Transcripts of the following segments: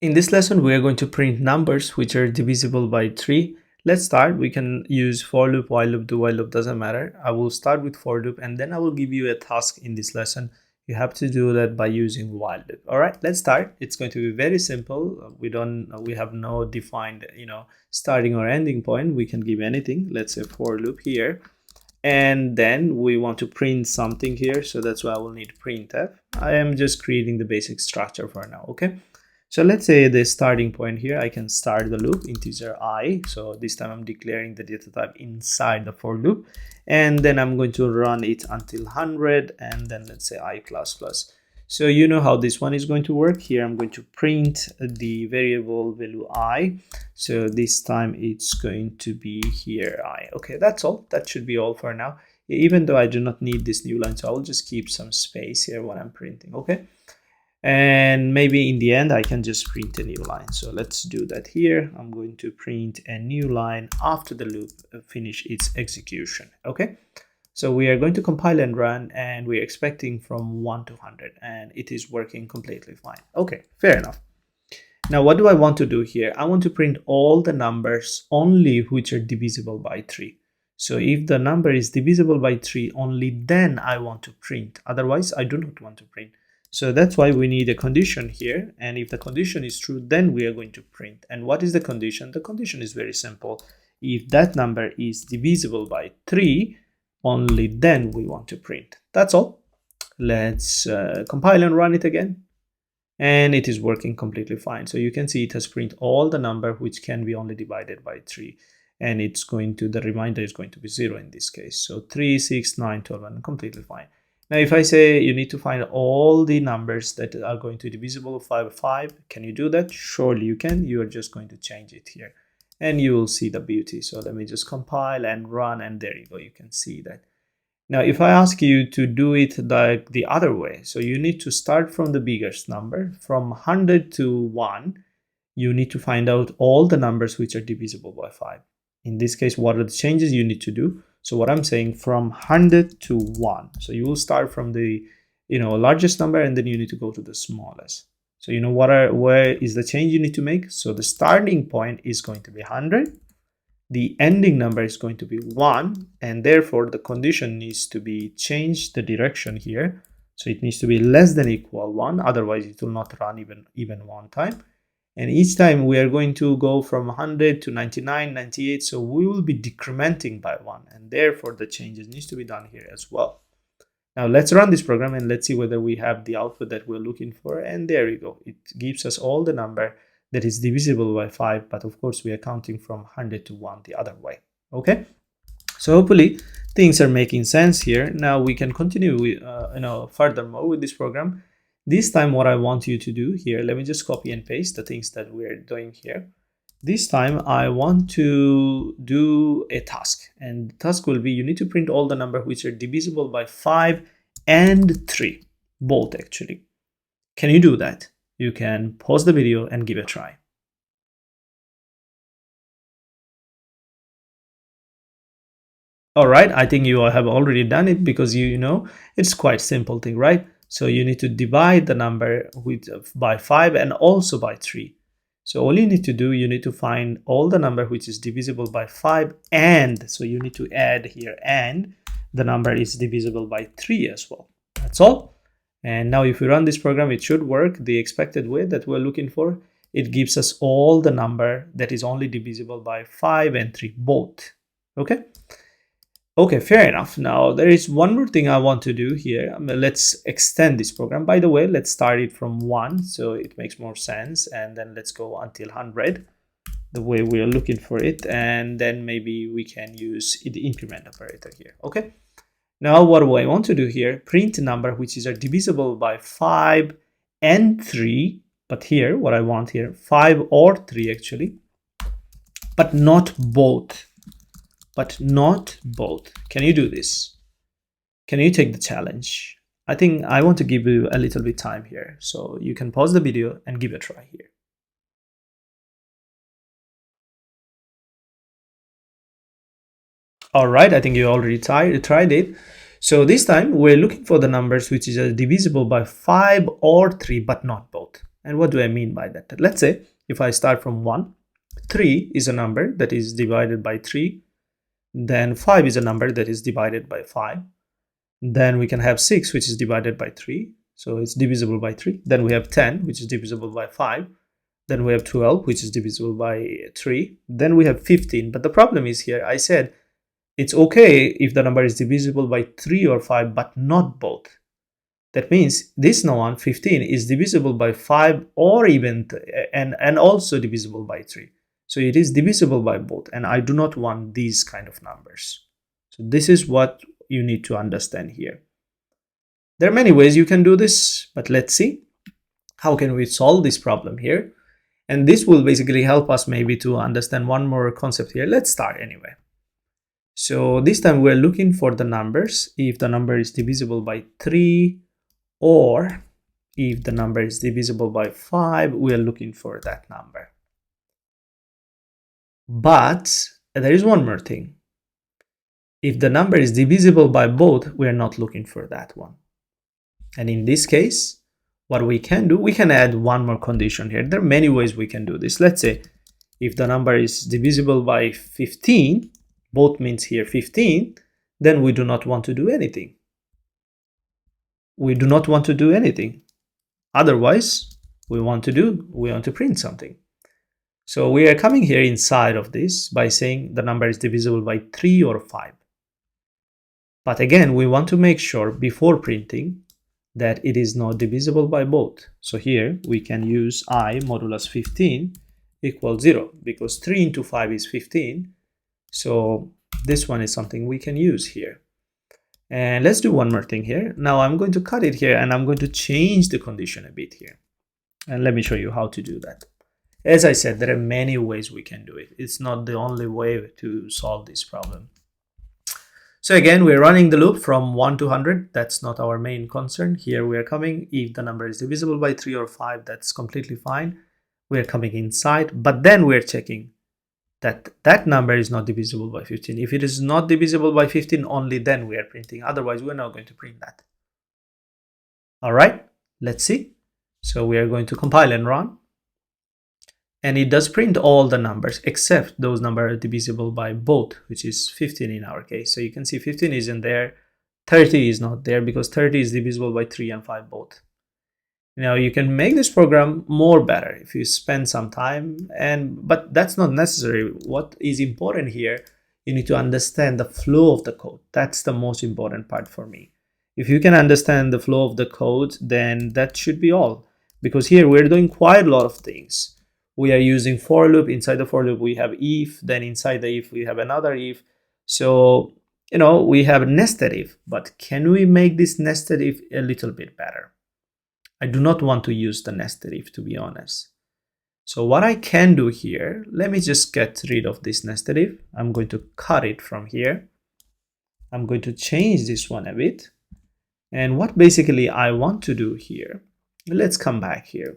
In this lesson, we are going to print numbers which are divisible by 3. Let's start. We can use for loop, while loop, do while loop, doesn't matter. I will start with for loop and then I will give you a task in this lesson. You have to do that by using while loop. All right, let's start. It's going to be very simple. We have no defined, starting or ending point. We can give anything. Let's say for loop here. And then we want to print something here. So that's why I will need printf. I am just creating the basic structure for now. Okay. So let's say the starting point here, I can start the loop integer I. So this time I'm declaring the data type inside the for loop. And then I'm going to run it until 100. And then let's say I plus plus. So you know how this one is going to work. Here I'm going to print the variable value I. So this time it's going to be here I. Okay, that's all. That should be all for now. Even though I do not need this new line, so I'll just keep some space here when I'm printing. Okay. And maybe in the end, I can just print a new line. So let's do that here. I'm going to print a new line after the loop finish its execution. Okay. So we are going to compile and run, and we're expecting from 1 to 100, and it is working completely fine. Okay, fair enough. Now, what do I want to do here? I want to print all the numbers only which are divisible by 3. So if the number is divisible by 3, only then I want to print. Otherwise, I do not want to print. So that's why we need a condition here. And if the condition is true, then we are going to print. And what is the condition? The condition is very simple. If that number is divisible by 3, only then we want to print. That's all. Let's compile and run it again. And it is working completely fine. So you can see it has printed all the number which can be only divided by 3. And it's going to, the remainder is going to be 0 in this case. So 3, 6, 9, 12, and completely fine. Now, if I say you need to find all the numbers that are going to be divisible by 5, can you do that? Surely you can. You are just going to change it here and you will see the beauty. So let me just compile and run, and there you go. You can see that. Now, if I ask you to do it like the other way, so you need to start from the biggest number, from 100 to 1, you need to find out all the numbers which are divisible by 5. In this case, what are the changes you need to do? So what I'm saying, from 100 to 1. So you will start from the largest number, and then you need to go to the smallest. So where is the change you need to make? So the starting point is going to be 100. The ending number is going to be 1, and therefore the condition needs to be changed the direction here. So it needs to be less than equal 1, otherwise it will not run even one time. And each time we are going to go from 100 to 99, 98. So we will be decrementing by 1. And therefore, the changes needs to be done here as well. Now, let's run this program and let's see whether we have the output that we're looking for. And there we go. It gives us all the number that is divisible by 5. But of course, we are counting from 100 to 1 the other way. Okay. So hopefully, things are making sense here. Now, we can continue with, furthermore with this program. This time, what I want you to do here, let me just copy and paste the things that we're doing here. This time, I want to do a task. And the task will be, you need to print all the numbers which are divisible by 5 and 3. Both, actually. Can you do that? You can pause the video and give it a try. All right, I think you have already done it because you know it's quite simple thing, right? So you need to divide the number by 5 and also by 3. So all you need to do, you need to find all the number which is divisible by 5, and so you need to add here, and the number is divisible by 3 as well. That's all. And now if we run this program, it should work the expected way that we're looking for. It gives us all the number that is only divisible by 5 and 3 both. Okay. Okay, fair enough. Now, there is one more thing I want to do here. Let's extend this program. By the way, let's start it from 1, so it makes more sense. And then let's go until 100, the way we are looking for it. And then maybe we can use the increment operator here. Okay. Now, what do I want to do here? Print a number which is divisible by 5 and 3. But here, what I want here, 5 or 3 actually, but not both. But not both. Can you do this? Can you take the challenge? I think I want to give you a little bit time here. So you can pause the video and give it a try here. All right, I think you already tried it. So this time we're looking for the numbers which is divisible by 5 or 3, but not both. And what do I mean by that? Let's say if I start from 1, 3 is a number that is divided by 3, then 5 is a number that is divided by 5, then we can have 6, which is divided by 3, so it's divisible by 3, then we have 10, which is divisible by 5, then we have 12, which is divisible by 3, then we have 15. But the problem is here, I said it's okay if the number is divisible by 3 or 5, but not both. That means this one, 15, is divisible by 5 or even and also divisible by 3. So it is divisible by both, and I do not want these kind of numbers. So this is what you need to understand here. There are many ways you can do this, but let's see how can we solve this problem here. And this will basically help us maybe to understand one more concept here. Let's start anyway. So this time we're looking for the numbers if the number is divisible by 3, or if the number is divisible by 5, we are looking for that number. But there is one more thing. If the number is divisible by both, we are not looking for that one. And in this case, what we can do, we can add one more condition here. There are many ways we can do this. Let's say if the number is divisible by 15, both means here 15, then we do not want to do anything. We do not want to do anything. Otherwise, we want to print something. So we are coming here inside of this by saying the number is divisible by 3 or 5. But again, we want to make sure before printing that it is not divisible by both. So here we can use I modulus 15 equals 0, because 3 into 5 is 15. So this one is something we can use here. And let's do one more thing here. Now I'm going to cut it here and I'm going to change the condition a bit here. And let me show you how to do that. As I said, there are many ways we can do it. It's not the only way to solve this problem. So again, we're running the loop from 1 to 100. That's not our main concern. Here we are coming. If the number is divisible by 3 or 5, that's completely fine. We're coming inside, but then we're checking that that number is not divisible by 15. If it is not divisible by 15, only then we are printing. Otherwise, we're not going to print that. All right, let's see. So we are going to compile and run. And it does print all the numbers except those numbers divisible by both, which is 15 in our case. So you can see 15 isn't there, 30 is not there because 30 is divisible by 3 and 5 both. Now you can make this program more better if you spend some time, but that's not necessary. What is important here, you need to understand the flow of the code. That's the most important part for me. If you can understand the flow of the code, then that should be all, because here we're doing quite a lot of things. We are using for loop. Inside the for loop we have if, then inside the if we have another if. So we have nested if, but can we make this nested if a little bit better? I do not want to use the nested if, to be honest. So what I can do here, let me just get rid of this nested if. I'm going to cut it from here. I'm going to change this one a bit. And what basically I want to do here, let's come back here.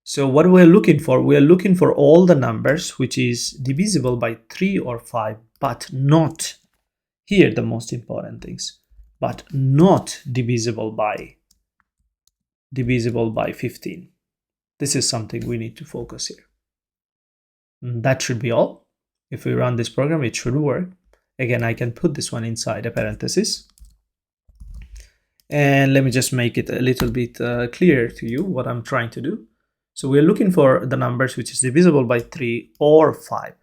So what we're looking for, we are looking for all the numbers which is divisible by 3 or 5, but not, here the most important things, but not divisible by 15. This is something we need to focus here. That should be all. If we run this program, it should work. Again, I can put this one inside a parenthesis. And let me just make it a little bit clearer to you what I'm trying to do. So we're looking for the numbers which is divisible by 3 or 5.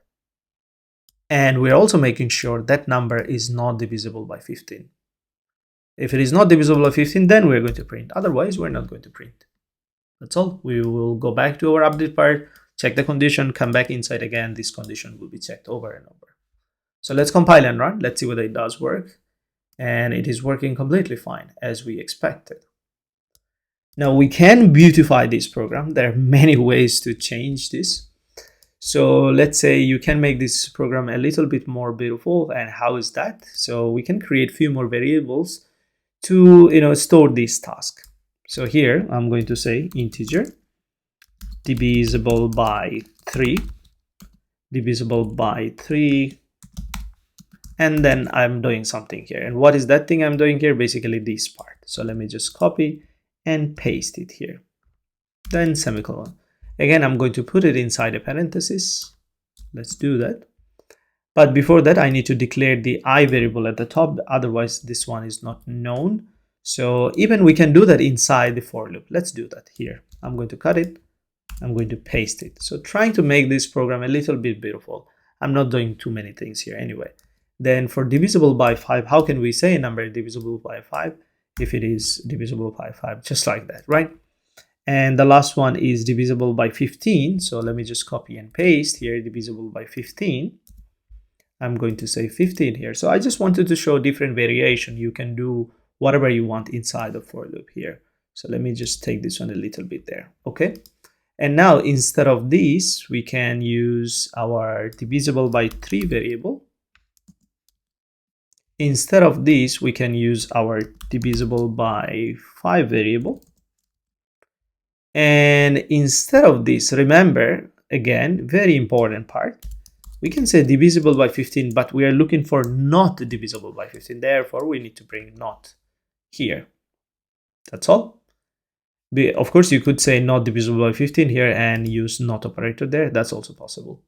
And we're also making sure that number is not divisible by 15. If it is not divisible by 15, then we're going to print. Otherwise, we're not going to print. That's all. We will go back to our update part, check the condition, come back inside again. This condition will be checked over and over. So let's compile and run. Let's see whether it does work. And it is working completely fine as we expected. Now we can beautify this program. There are many ways to change this. So let's say you can make this program a little bit more beautiful. And how is that? So we can create a few more variables to store this task. So here I'm going to say integer divisible by 3, divisible by 3, and then I'm doing something here. And what is that thing I'm doing here? Basically this part. So let me just copy and paste it here. then semicolon. Again, I'm going to put it inside a parenthesis. Let's do that. But before that, I need to declare the I variable at the top. Otherwise, this one is not known. So even we can do that inside the for loop. Let's do that here. I'm going to cut it. I'm going to paste it. So trying to make this program a little bit beautiful. I'm not doing too many things here anyway. Then for divisible by 5, how can we say a number is divisible by 5 if it is divisible by 5? Just like that, right? And the last one is divisible by 15. So let me just copy and paste here, divisible by 15. I'm going to say 15 here. So I just wanted to show different variation. You can do whatever you want inside the for loop here. So let me just take this one a little bit there. Okay. And now instead of this, we can use our divisible by 3 variable. Instead of this, we can use our divisible by 5 variable. And instead of this, remember, again, very important part, we can say divisible by 15, but we are looking for not divisible by 15. Therefore, we need to bring not here. That's all. Of course, you could say not divisible by 15 here and use not operator there. That's also possible.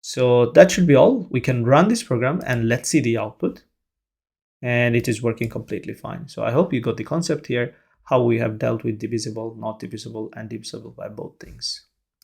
So that should be all. We can run this program and let's see the output. And it is working completely fine. So I hope you got the concept here, how we have dealt with divisible, not divisible, and divisible by both things.